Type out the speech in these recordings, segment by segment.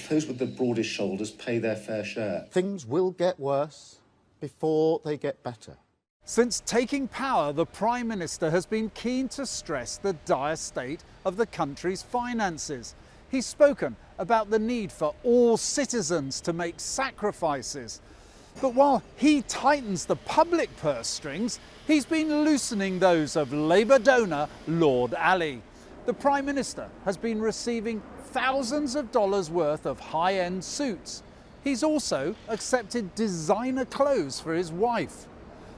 those with the broadest shoulders pay their fair share. Things will get worse before they get better. Since taking power, the Prime Minister has been keen to stress the dire state of the country's finances. He's spoken about the need for all citizens to make sacrifices. But while he tightens the public purse strings, he's been loosening those of Labour donor Lord Alli. The Prime Minister has been receiving thousands of dollars worth of high-end suits. He's also accepted designer clothes for his wife.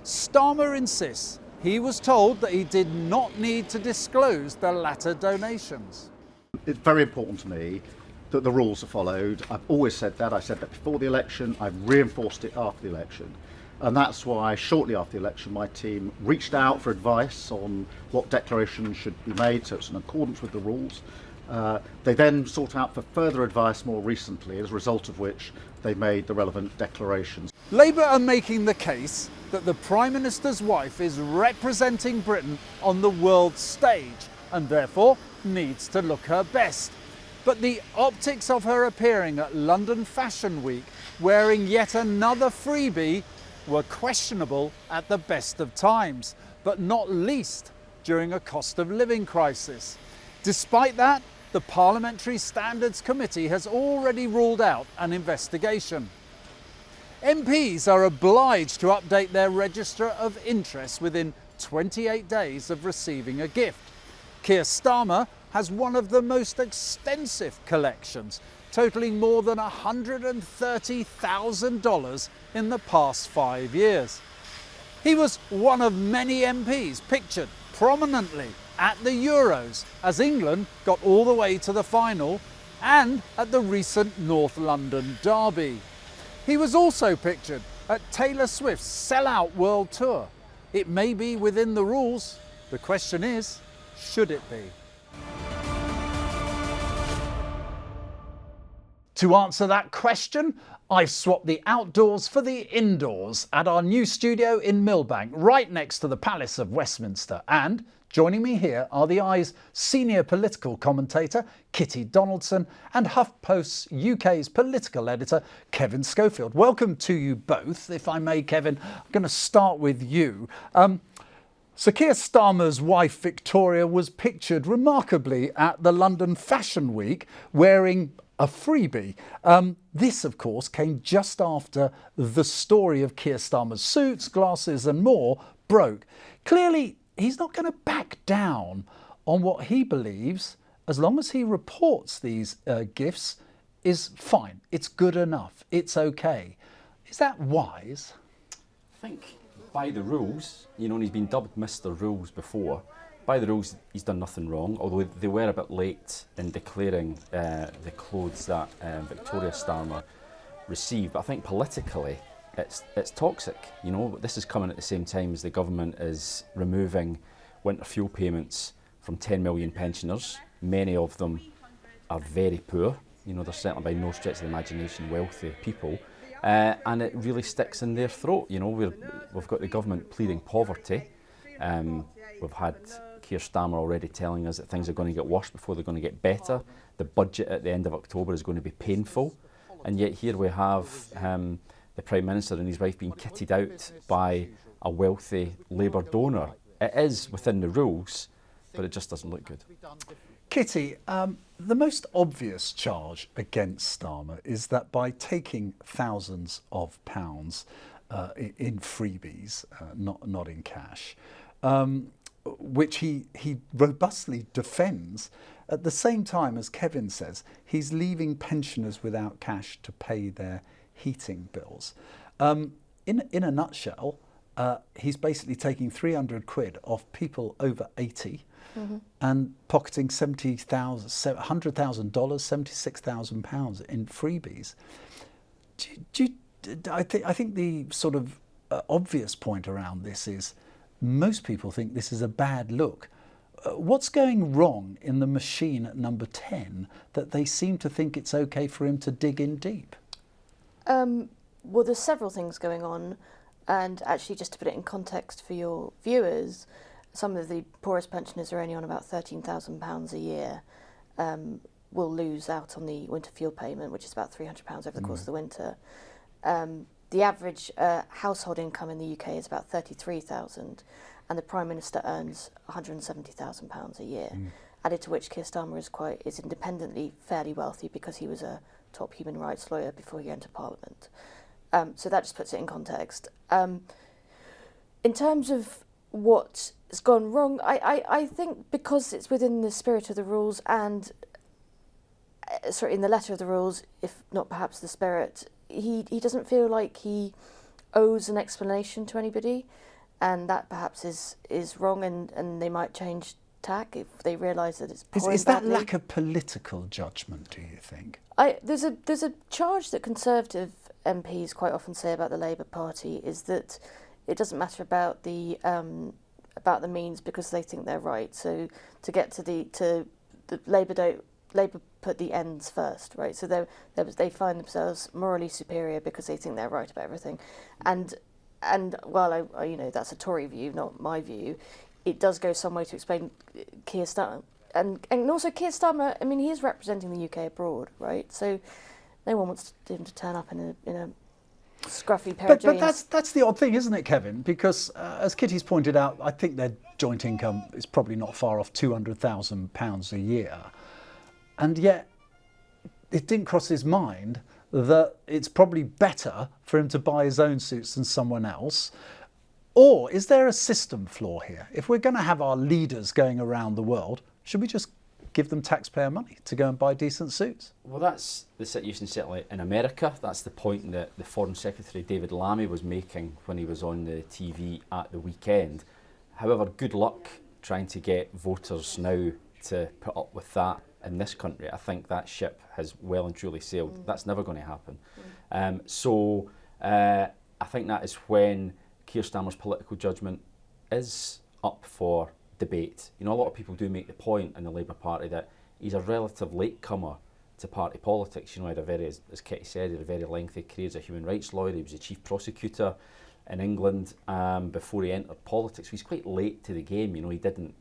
Starmer insists he was told that he did not need to disclose the latter donations. It's very important to me that the rules are followed. I've always said that. I said that before the election. I've reinforced it after the election. And that's why shortly after the election my team reached out for advice on what declarations should be made so it's in accordance with the rules. They then sought out for further advice more recently, as a result of which they made the relevant declarations. Labour are making the case that the Prime Minister's wife is representing Britain on the world stage and therefore needs to look her best. But the optics of her appearing at London Fashion Week wearing yet another freebie were questionable at the best of times, but not least during a cost of living crisis. Despite that, the Parliamentary Standards Committee has already ruled out an investigation. MPs are obliged to update their register of interests within 28 days of receiving a gift. Keir Starmer has one of the most extensive collections, totalling more than $130,000 in the past 5 years. He was one of many MPs pictured prominently at the Euros as England got all the way to the final and at the recent North London derby. He was also pictured at Taylor Swift's sell-out world tour. It may be within the rules. The question is, should it be? To answer that question, I've swapped the outdoors for the indoors at our new studio in Millbank, right next to the Palace of Westminster. And joining me here are the Eye's senior political commentator, Kitty Donaldson, and HuffPost's UK's political editor, Kevin Schofield. Welcome to you both. If I may, Kevin, I'm going to start with you. Sir Keir Starmer's wife, Victoria, was pictured remarkably at the London Fashion Week wearing a freebie. This, of course, came just after the story of Keir Starmer's suits, glasses and more broke. Clearly, he's not going to back down on what he believes, as long as he reports these gifts, is fine. It's good enough. It's okay. Is that wise? I think by the rules, you know, and he's been dubbed Mr. Rules before. By the rules, he's done nothing wrong, although they were a bit late in declaring the clothes that Victoria Starmer received. But I think politically, it's toxic. You know, this is coming at the same time as the government is removing winter fuel payments from 10 million pensioners. Many of them are very poor. You know, they're certainly by no stretch of the imagination wealthy people. And it really sticks in their throat. You know, we've got the government pleading poverty. We've had Keir Starmer already telling us that things are going to get worse before they're going to get better. The budget at the end of October is going to be painful. And yet here we have the Prime Minister and his wife being kitted out by a wealthy Labour donor. It is within the rules, but it just doesn't look good. Kitty, the most obvious charge against Starmer is that by taking thousands of pounds in freebies, not in cash, which he robustly defends, at the same time, as Kevin says, he's leaving pensioners without cash to pay their heating bills. In a nutshell, he's basically taking 300 quid off people over 80 and pocketing $100,000, £76,000 in freebies. I think the sort of obvious point around this is most people think this is a bad look. What's going wrong in the machine at number 10 that they seem to think it's okay for him to dig in deep? Well, there's several things going on, and actually just to put it in context for your viewers, some of the poorest pensioners are only on about £13,000 a year. will lose out on the winter fuel payment, which is about £300 over the course of the winter. The average household income in the UK is about 33,000, and the Prime Minister earns £170,000 a year. Added to which Keir Starmer is independently fairly wealthy because he was a top human rights lawyer before he entered Parliament. So that just puts it in context. In terms of what has gone wrong, I think because it's within the spirit of the rules and, in the letter of the rules, if not perhaps the spirit, he doesn't feel like he owes an explanation to anybody, and that perhaps is wrong, and they might change tack if they realise that it's pouring Is that badly. lack of political judgment, do you think? There's a charge that Conservative MPs quite often say about the Labour Party is that it doesn't matter about the means because they think they're right. So to get to the Labour put the ends first, right? So they find themselves morally superior because they think they're right about everything, and while I that's a Tory view, not my view, it does go some way to explain Keir Starmer. And also Keir Starmer, I mean, he is representing the UK abroad, right? So no one wants him to turn up in a scruffy pair of jeans. But that's the odd thing, isn't it, Kevin? Because as Kitty's pointed out, I think their joint income is probably not far off £200,000 a year. And yet it didn't cross his mind that it's probably better for him to buy his own suits than someone else. Or is there a system flaw here? If we're going to have our leaders going around the world, should we just give them taxpayer money to go and buy decent suits? Well, that's the situation certainly in America. That's the point that the Foreign Secretary David Lammy was making when he was on the TV at the weekend. However, good luck trying to get voters now to put up with that in this country. I think that ship has well and truly sailed. That's never going to happen. So I think that is when Keir Starmer's political judgment is up for debate. You know, a lot of people do make the point in the Labour Party that he's a relative latecomer to party politics. You know, he had a very, as Kitty said, he had a very lengthy career as a human rights lawyer. He was a chief prosecutor in England before he entered politics. So he's quite late to the game. You know, he didn't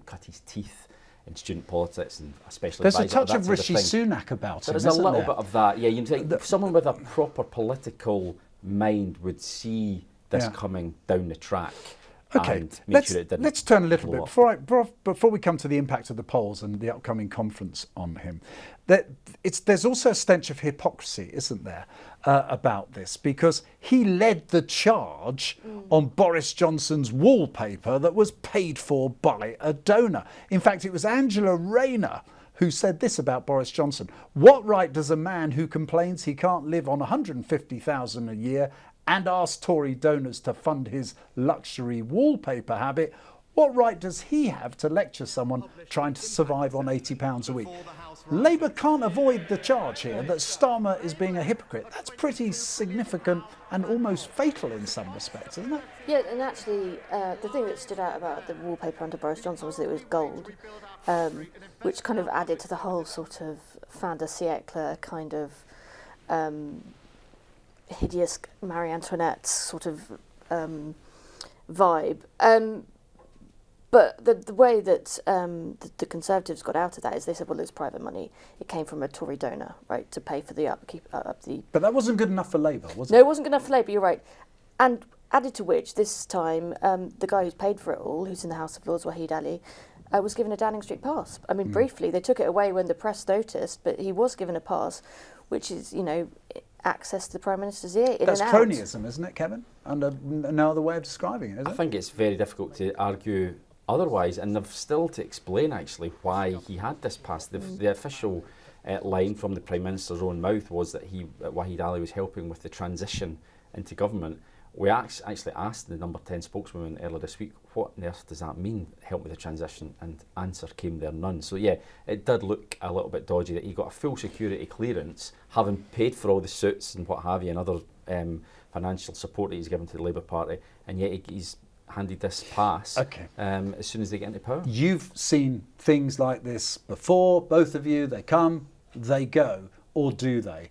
cut his teeth in student politics, and especially there's a touch of Rishi Sunak about him. There's a little bit of that. Yeah, you think someone with a proper political mind would see this coming down the track. Okay, let's turn a little bit before we come to the impact of the polls and the upcoming conference on him. There's also a stench of hypocrisy, isn't there, about this, because he led the charge on Boris Johnson's wallpaper that was paid for by a donor. In fact, it was Angela Rayner who said this about Boris Johnson: "What right does a man who complains he can't live on £150,000 a year and asks Tory donors to fund his luxury wallpaper habit, what right does he have to lecture someone trying to survive on £80 a week?" Labour can't avoid the charge here that Starmer is being a hypocrite. That's pretty significant and almost fatal in some respects, isn't it? Yeah, and actually the thing that stood out about the wallpaper under Boris Johnson was that it was gold, which kind of added to the whole sort of fin de siècle kind of hideous Marie Antoinette sort of vibe. But the way that the Conservatives got out of that is they said, well, it's private money. It came from a Tory donor, right, to pay for the upkeep of the... But that wasn't good enough for Labour, was it? No, it wasn't good enough for Labour, you're right. And added to which, this time, the guy who's paid for it all, who's in the House of Lords, Lord Alli, was given a Downing Street pass. I mean, briefly, they took it away when the press noticed, but he was given a pass, which is, you know, access to the Prime Minister's ear in That's and out. cronyism, isn't it, Kevin? And no other way of describing it, is it? I think it's very difficult to argue otherwise, and they've still to explain actually why he had this pass. The official line from the Prime Minister's own mouth was that Wahid Ali was helping with the transition into government. We actually asked the number 10 spokeswoman earlier this week, what on earth does that mean, help with the transition, and answer came there none. So yeah, it did look a little bit dodgy that he got a full security clearance, having paid for all the suits and what have you, and other financial support that he's given to the Labour Party, and yet he's handed this pass as soon as they get into power. You've seen things like this before, both of you. They come, they go, or do they?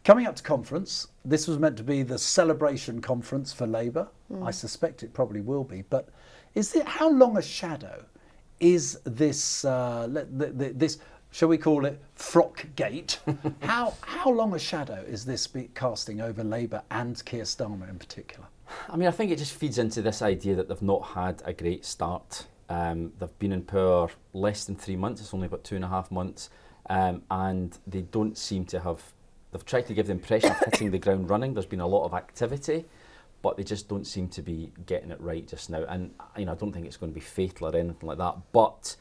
Coming up to conference, this was meant to be the celebration conference for Labour. I suspect it probably will be. But how long a shadow is this shall we call it Frockgate? How long a shadow is this casting over Labour and Keir Starmer in particular? I mean, I think it just feeds into this idea that they've not had a great start. They've been in power less than 3 months. It's only about 2.5 months. And they don't seem to have... They've tried to give the impression of hitting the ground running. There's been a lot of activity, but they just don't seem to be getting it right just now. And I don't think it's going to be fatal or anything like that. But,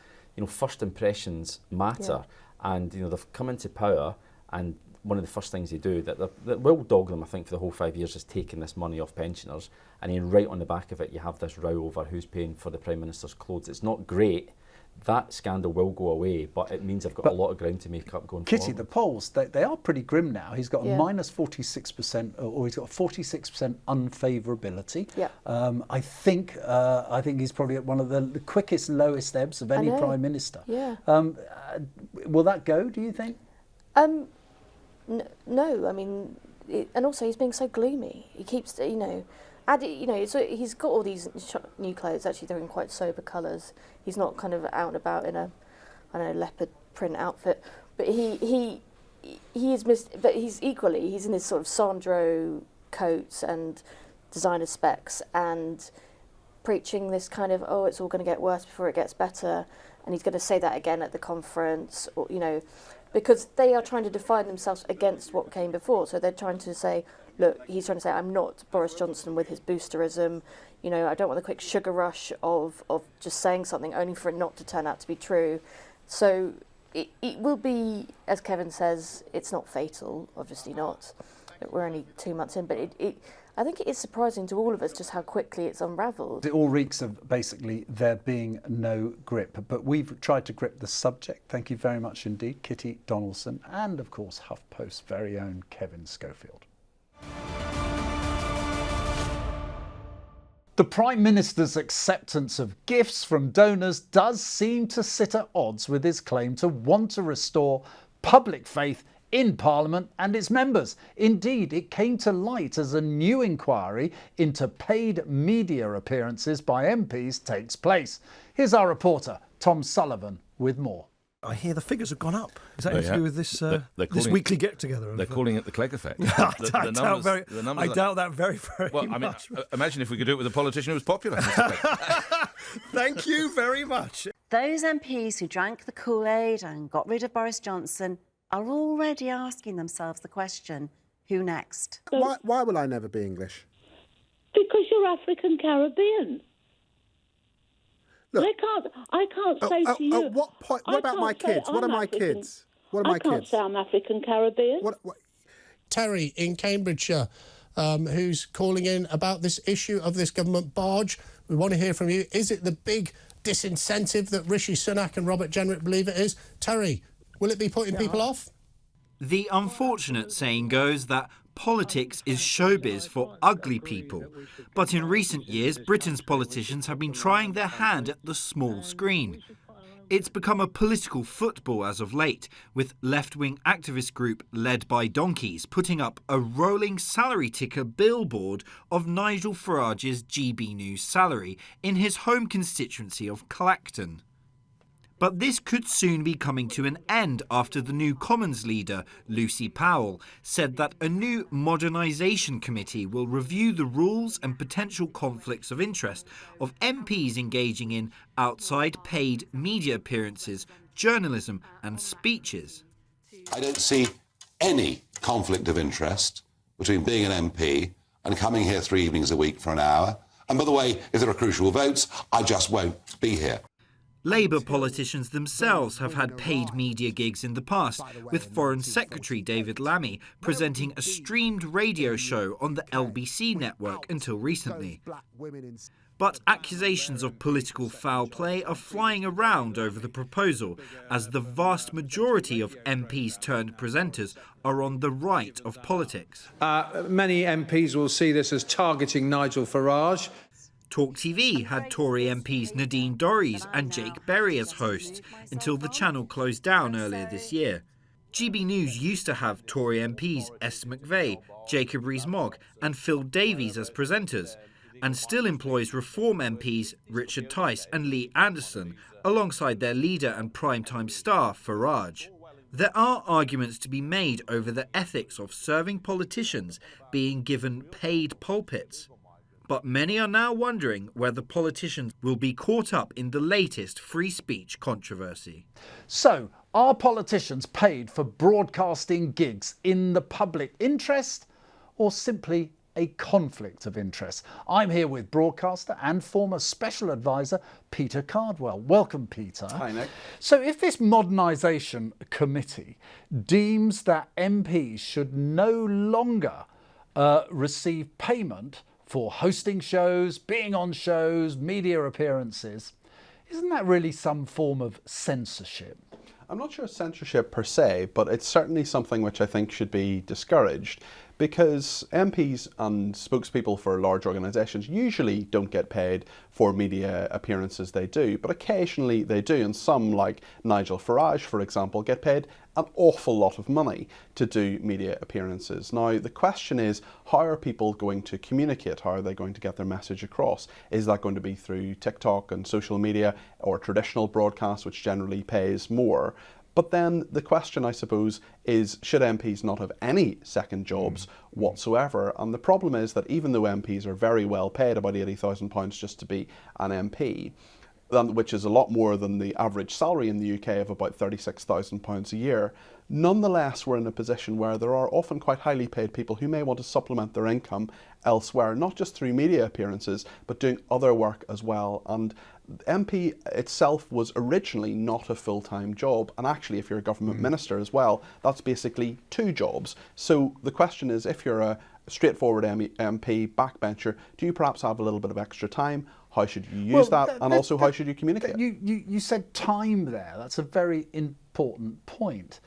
first impressions matter. Yeah. And, they've come into power, and one of the first things they do, that will dog them, I think, for the whole 5 years, is taking this money off pensioners. And then right on the back of it, you have this row over who's paying for the Prime Minister's clothes. It's not great. That scandal will go away, but it means I've got a lot of ground to make up going forward. Kitty, the polls, they are pretty grim now. He's got a minus 46%, or he's got a 46% unfavourability. Yeah. I think he's probably at one of the quickest, lowest ebbs of any Prime Minister. Yeah. Will that go, do you think? No, I mean, and also he's being so gloomy. He keeps, so he's got all these new clothes. Actually, they're in quite sober colours. He's not kind of out and about in a, leopard print outfit. But he is but he's in his sort of Sandro coats and designer specs and preaching this kind of, it's all going to get worse before it gets better. And he's going to say that again at the conference, or, because they are trying to define themselves against what came before. So they're trying to say, look, he's trying to say, I'm not Boris Johnson with his boosterism. I don't want the quick sugar rush of just saying something only for it not to turn out to be true. So it will be, as Kevin says, it's not fatal, obviously not. We're only 2 months in, but I think it is surprising to all of us just how quickly it's unravelled. It all reeks of basically there being no grip, but we've tried to grip the subject. Thank you very much indeed, Kitty Donaldson, and of course HuffPost's very own Kevin Schofield. The Prime Minister's acceptance of gifts from donors does seem to sit at odds with his claim to want to restore public faith in Parliament and its members. Indeed, it came to light as a new inquiry into paid media appearances by MPs takes place. Here's our reporter, Tom Sullivan, with more. I hear the figures have gone up. Is that to do with this this weekly get-together? They're calling it the Clegg effect. I doubt that very much. Imagine if we could do it with a politician who was popular. Thank you very much. Those MPs who drank the Kool-Aid and got rid of Boris Johnson are already asking themselves the question, who next? Why will I never be English? Because you're African Caribbean. Look, I can't say to you. What about my kids? What are my kids? What are my kids? I can't say I'm African Caribbean. What? Terry in Cambridgeshire, who's calling in about this issue of this government barge. We want to hear from you. Is it the big disincentive that Rishi Sunak and Robert Jenrick believe it is? Terry, will it be putting people off? The unfortunate saying goes that politics is showbiz for ugly people. But in recent years, Britain's politicians have been trying their hand at the small screen. It's become a political football as of late, with left-wing activist group led by donkeys putting up a rolling salary ticker billboard of Nigel Farage's GB News salary in his home constituency of Clacton. But this could soon be coming to an end after the new Commons leader, Lucy Powell, said that a new modernisation committee will review the rules and potential conflicts of interest of MPs engaging in outside paid media appearances, journalism and speeches. I don't see any conflict of interest between being an MP and coming here 3 evenings a week for an hour. And by the way, if there are crucial votes, I just won't be here. Labour politicians themselves have had paid media gigs in the past, with Foreign Secretary David Lammy presenting a streamed radio show on the LBC network until recently. But accusations of political foul play are flying around over the proposal, as the vast majority of MPs turned presenters are on the right of politics. Many MPs will see this as targeting Nigel Farage. Talk TV had Tory MPs Nadine Dorries and Jake Berry as hosts until the channel closed down earlier this year. GB News used to have Tory MPs Esther McVeigh, Jacob Rees-Mogg and Phil Davies as presenters. and still employs Reform MPs Richard Tice and Lee Anderson, alongside their leader and primetime star Farage. There are arguments to be made over the ethics of serving politicians being given paid pulpits. But many are now wondering whether politicians will be caught up in the latest free speech controversy. So, are politicians paid for broadcasting gigs in the public interest or simply a conflict of interest? I'm here with broadcaster and former special advisor Peter Cardwell. Welcome, Peter. Hi, Nick. So if this modernisation committee deems that MPs should no longer receive payment for hosting shows, being on shows, media appearances, isn't that really some form of censorship? I'm not sure censorship per se, but it's certainly something which I think should be discouraged, because MPs and spokespeople for large organisations usually don't get paid for media appearances they do, but occasionally they do, and some, like Nigel Farage, for example, get paid an awful lot of money to do media appearances. Now, the question is, how are people going to communicate? How are they going to get their message across? Is that going to be through TikTok and social media, or traditional broadcast, which generally pays more? But then the question, I suppose, is, should MPs not have any second jobs whatsoever? And the problem is that even though MPs are very well paid, about £80,000 just to be an MP, which is a lot more than the average salary in the UK of about £36,000 a year, nonetheless we're in a position where there are often quite highly paid people who may want to supplement their income elsewhere, not just through media appearances, but doing other work as well. And MP itself was originally not a full-time job, and actually if you're a government minister as well, that's basically 2 jobs. So the question is, if you're a straightforward MP, backbencher, do you perhaps have a little bit of extra time? How should you use that? And also, how should you communicate? You said time there. That's a very important point.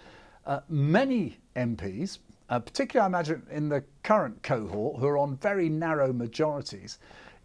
Many MPs, particularly I imagine in the current cohort, who are on very narrow majorities,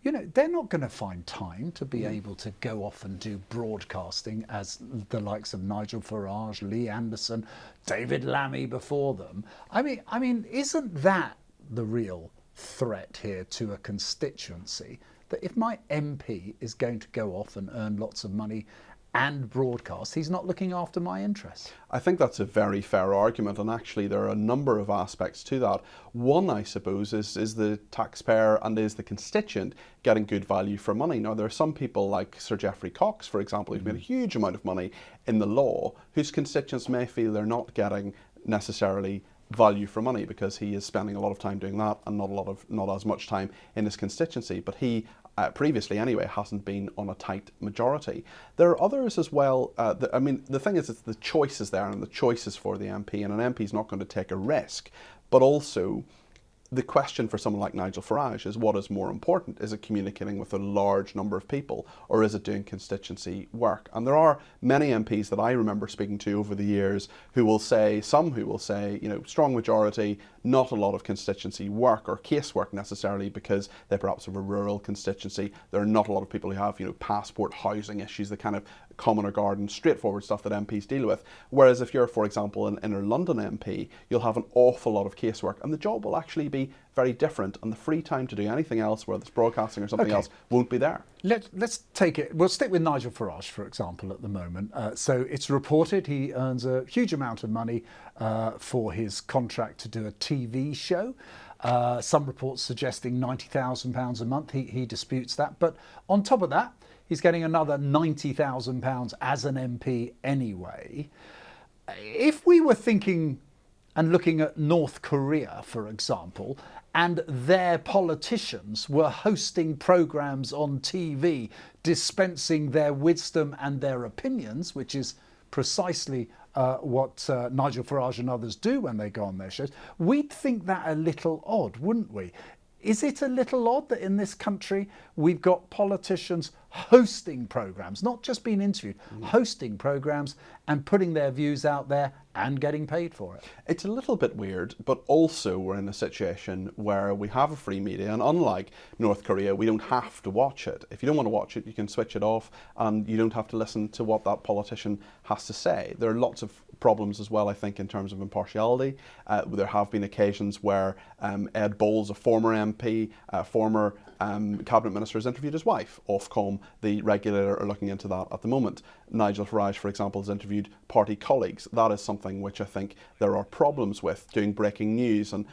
you know, they're not going to find time to be able to go off and do broadcasting as the likes of Nigel Farage, Lee Anderson, David Lammy before them. I mean, isn't that the real threat here to a constituency? That if my MP is going to go off and earn lots of money and broadcast, he's not looking after my interests. I think that's a very fair argument, and actually there are a number of aspects to that. One, I suppose, is the taxpayer and is the constituent getting good value for money. Now, there are some people like Sir Geoffrey Cox, for example, who've made a huge amount of money in the law, whose constituents may feel they're not getting necessarily value for money because he is spending a lot of time doing that and not as much time in his constituency. But he previously anyway hasn't been on a tight majority. There are others as well. I mean, the thing is, it's the choices there, and the choices for the MP, and an MP is not going to take a risk. But also, the question for someone like Nigel Farage is, what is more important? Is it communicating with a large number of people, or is it doing constituency work? And there are many MPs that I remember speaking to over the years who will say, you know, strong majority, not a lot of constituency work or casework necessarily, because they perhaps have a rural constituency. There are not a lot of people who have, you know, passport, housing issues, the kind of common or garden, straightforward stuff that MPs deal with. Whereas if you're, for example, an inner London MP, you'll have an awful lot of casework, and the job will actually be very different, and the free time to do anything else, whether it's broadcasting or something else, won't be there. Let's take it. We'll stick with Nigel Farage, for example, at the moment. So it's reported he earns a huge amount of money for his contract to do a TV show. Some reports suggesting £90,000 a month. He disputes that. But on top of that, he's getting another £90,000 as an MP anyway. If we were thinking and looking at North Korea, for example, and their politicians were hosting programmes on TV dispensing their wisdom and their opinions, which is precisely what Nigel Farage and others do when they go on their shows, we'd think that a little odd, wouldn't we? Is it a little odd that in this country we've got politicians hosting programmes, not just being interviewed, hosting programmes and putting their views out there and getting paid for it? It's a little bit weird, but also we're in a situation where we have a free media, and unlike North Korea, we don't have to watch it. If you don't want to watch it, you can switch it off, and you don't have to listen to what that politician has to say. There are lots of problems as well, I think, in terms of impartiality. There have been occasions where Ed Bowles, a former MP, former cabinet minister, has interviewed his wife. Ofcom, the regulator, are looking into that at the moment. Nigel Farage, for example, has interviewed party colleagues. That is something which I think there are problems with. Doing breaking news and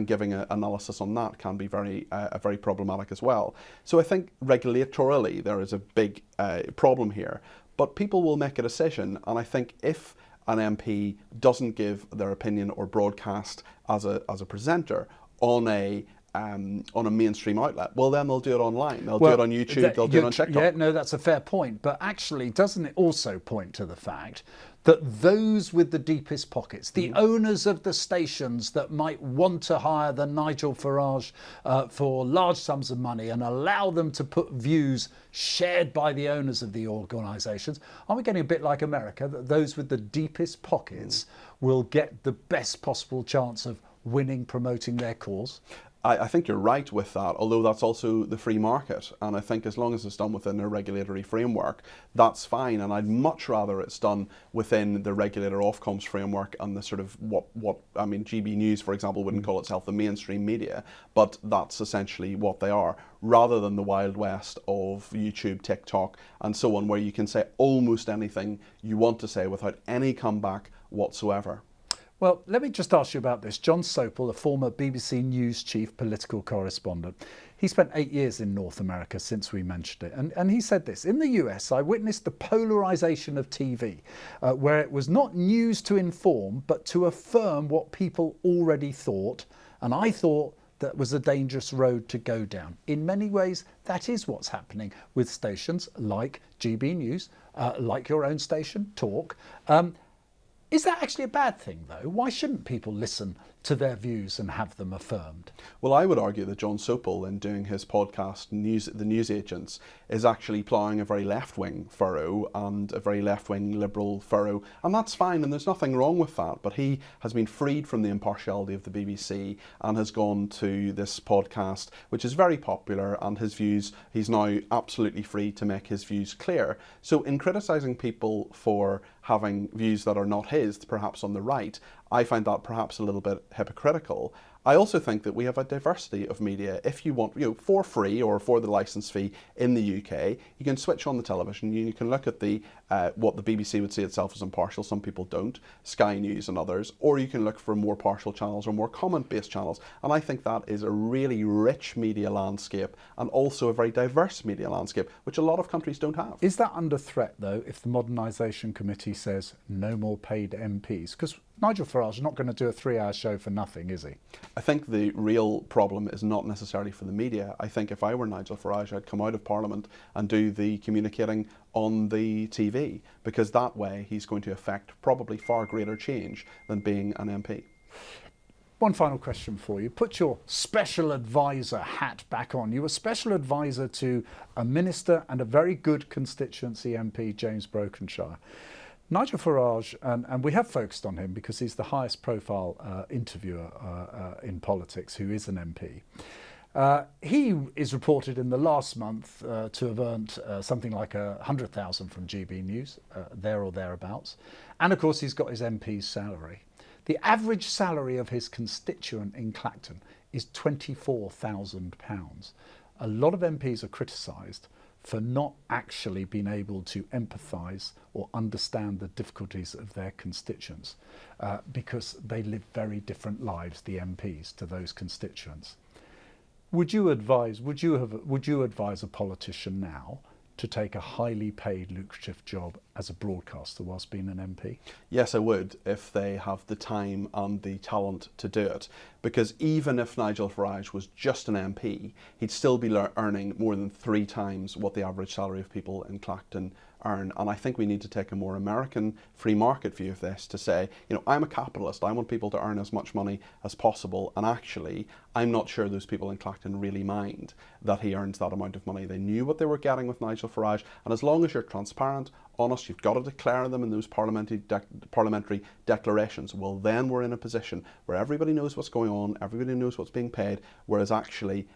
giving an analysis on that can be very problematic as well. So I think regulatorily there is a big problem here. But people will make a decision, and I think if an MP doesn't give their opinion or broadcast as a presenter on a mainstream outlet, well, then they'll do it online. They'll do it on YouTube, they'll do it on TikTok. Yeah, no, that's a fair point. But actually, doesn't it also point to the fact that those with the deepest pockets, the owners of the stations that might want to hire the Nigel Farage for large sums of money and allow them to put views shared by the owners of the organisations, aren't we getting a bit like America, that those with the deepest pockets will get the best possible chance of winning, promoting their cause? I think you're right with that, although that's also the free market. And I think as long as it's done within a regulatory framework, that's fine. And I'd much rather it's done within the regulator Ofcom's framework and the sort of GB News, for example, wouldn't call itself the mainstream media, but that's essentially what they are, rather than the Wild West of YouTube, TikTok, and so on, where you can say almost anything you want to say without any comeback whatsoever. Well, let me just ask you about this. John Sopel, a former BBC News chief political correspondent, he spent 8 years in North America since we mentioned it. And he said this: in the US, I witnessed the polarisation of TV, where it was not news to inform, but to affirm what people already thought. And I thought that was a dangerous road to go down. In many ways, that is what's happening with stations like GB News, like your own station, Talk. Is that actually a bad thing, though? Why shouldn't people listen to their views and have them affirmed? Well, I would argue that John Sopel, in doing his podcast, The News Agents, is actually ploughing a very left-wing furrow and a very left-wing liberal furrow, and that's fine, and there's nothing wrong with that. But he has been freed from the impartiality of the BBC and has gone to this podcast, which is very popular, and his views, he's now absolutely free to make his views clear. So in criticising people for having views that are not his, perhaps on the right, I find that perhaps a little bit hypocritical. I also think that we have a diversity of media. If you want, for free or for the licence fee in the UK, you can switch on the television, you can look at the what the BBC would see itself as impartial, some people don't, Sky News and others, or you can look for more partial channels or more comment-based channels. And I think that is a really rich media landscape and also a very diverse media landscape, which a lot of countries don't have. Is that under threat, though, if the Modernisation Committee says no more paid MPs? Because Nigel Farage is not going to do a 3-hour show for nothing, is he? I think the real problem is not necessarily for the media. I think if I were Nigel Farage, I'd come out of Parliament and do the communicating on the TV, because that way he's going to affect probably far greater change than being an MP. One final question for you. Put your special advisor hat back on. You were special advisor to a minister and a very good constituency MP, James Brokenshire. Nigel Farage, and we have focused on him because he's the highest profile interviewer in politics who is an MP. He is reported in the last month to have earned something like 100,000 from GB News, there or thereabouts. And of course, he's got his MP's salary. The average salary of his constituent in Clacton is £24,000. A lot of MPs are criticised for not actually being able to empathise or understand the difficulties of their constituents because they live very different lives, the MPs, to those constituents. Would you advise a politician now to take a highly paid, lucrative job as a broadcaster whilst being an MP? Yes, I would, if they have the time and the talent to do it. Because even if Nigel Farage was just an MP, he'd still be earning more than 3 times what the average salary of people in Clacton earn. And I think we need to take a more American free market view of this to say, I'm a capitalist. I want people to earn as much money as possible. And actually, I'm not sure those people in Clacton really mind that he earns that amount of money. They knew what they were getting with Nigel Farage. And as long as you're transparent, honest, you've got to declare them in those parliamentary declarations. Well, then we're in a position where everybody knows what's going on, everybody knows what's being paid, whereas actually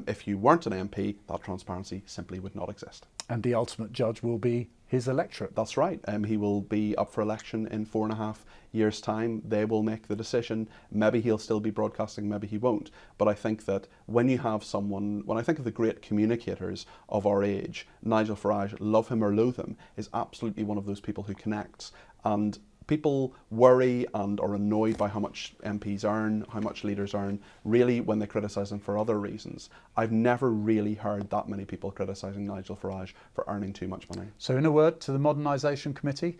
If you weren't an MP, that transparency simply would not exist. And the ultimate judge will be his electorate. That's right. He will be up for election in 4.5 years' time. They will make the decision. Maybe he'll still be broadcasting, maybe he won't. But I think that when you have someone, when I think of the great communicators of our age, Nigel Farage, love him or loathe him, is absolutely one of those people who connects. And people worry and are annoyed by how much MPs earn, how much leaders earn, really when they criticise them for other reasons. I've never really heard that many people criticising Nigel Farage for earning too much money. So in a word to the Modernisation Committee,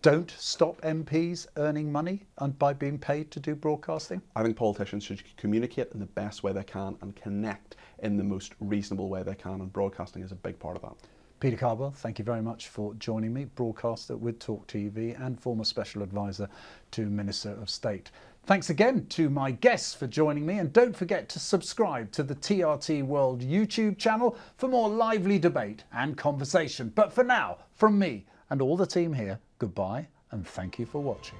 don't stop MPs earning money and by being paid to do broadcasting? I think politicians should communicate in the best way they can and connect in the most reasonable way they can, and broadcasting is a big part of that. Peter Cardwell, thank you very much for joining me, broadcaster with Talk TV and former Special Advisor to Minister of State. Thanks again to my guests for joining me, and don't forget to subscribe to the TRT World YouTube channel for more lively debate and conversation. But for now, from me and all the team here, goodbye and thank you for watching.